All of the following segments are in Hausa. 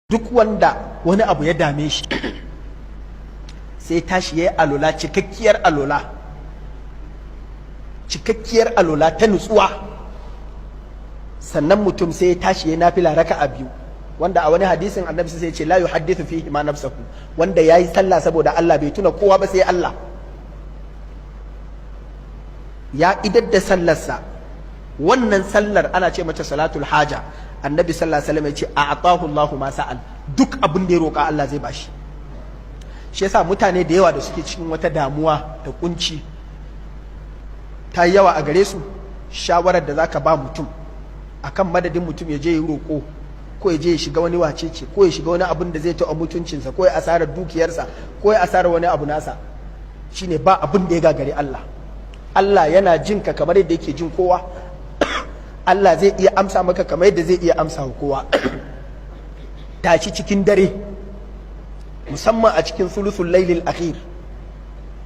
duk wanda wani abu ya dame shi sai tashi yayi alola, cikakkiyar alola ta nutsuwa, sannan mutum sai ya tashi yayi nafila raka'a biyu, wanda a wani hadisin annabi sai ya ce la yuhaddithu fihi ma nafsahu, wanda yayi sallah saboda Allah bai tuna kowa ba sai Allah, ya idar da sallarsa. Wannan sallar ana ce mata salatul haja. Annabi sallallahu alaihi wasallam ya ce a'atahu Allahu ma sa'al, duk abin da ya roƙa Allah zai bashi. Shi yasa mutane da yawa da suke cikin wata damuwa da kunci ta yawa a gare su, shawarar da zaka ba mutum akan madadin mutum ya je ya roƙo, ko ya je ya shiga wani wacece, ko ya shiga wani abin da zai taɓa mutuncinsa, ko ya asarar dukiyarsa, ko ya asarar wani abu nasa, shine ba abin da ya gagare Allah. Allah yana jin ka kamar yadda yake jin kowa. Allah zai iya amsa maka kamar yadda zai iya amsa wa kowa. Tashi cikin dare, musamman a cikin sulusul lailil akhir,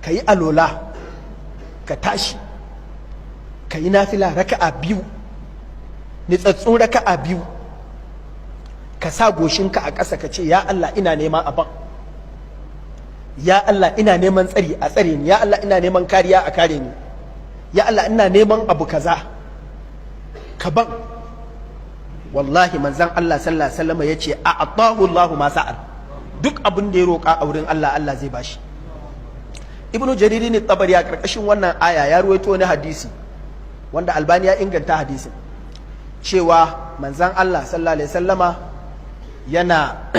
ka yi alola, ka tashi, ka yi nafila raka'a biyu, nitsatsun raka'a biyu, ka sa goshinka a ƙasa ka ce ya Allah ina neman abin, ya Allah ina neman tsari a tsare ni, ya Allah ina neman kariya a kare ni, ya Allah ina neman abu kaza ka ban. Wallahi manzon Allah sallallahu alaihi wasallam yace a'atahu Allahu ma sa'al, duk abin da ya roƙa a wurin Allah, Allah zai bashi. Ibnu Jarir ne Tabari a karkashin wannan aya ya ruwaito wani hadisi wanda Albani ya inganta hadisin, cewa manzon Allah sallallahu alaihi wasallama yana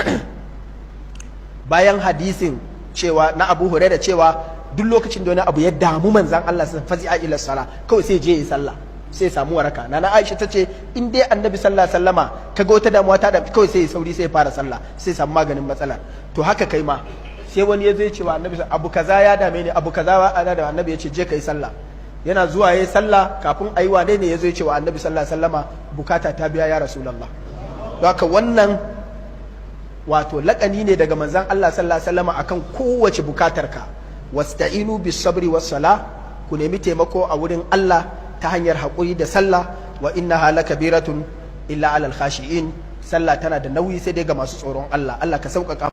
bayan hadisin cewa na Abu Hurairah cewa duk lokacin da wani abu ya damu manzon Allah sai fazi'a ila sala, kawai sai je yi sallah sai samu waraka. Nana Aisha tace in dai Annabi sallallahu alaihi wasallama kaga wata damuwa ta da kawai sai sauri sai fara sallah sai samu maganin matsalar. To haka kai ma sai wani ya zo ya ce wa Annabi abu kaza ya dame ni, abu kaza ba ana da Annabi ya ce je kai sallah. Yana zuwa yayi sallah, kafin ayi wane ne ya zo ya ce wa Annabi sallallahu alaihi wasallama bukata ta biya ya Rasulullah. Don haka wannan wato laƙani ne daga manzon Allah sallallahu alaihi wasallama akan kowace bukatarka. Wasta'inu bis sabri was sala, ku nemi taimako a wurin Allah ta hanyar haƙuri da sallah. Wa innaha lakabiratun illa alal khashi'in, sallah tana da nauyi sai dai ga masu tsoron Allah. Allah ka sauƙaƙa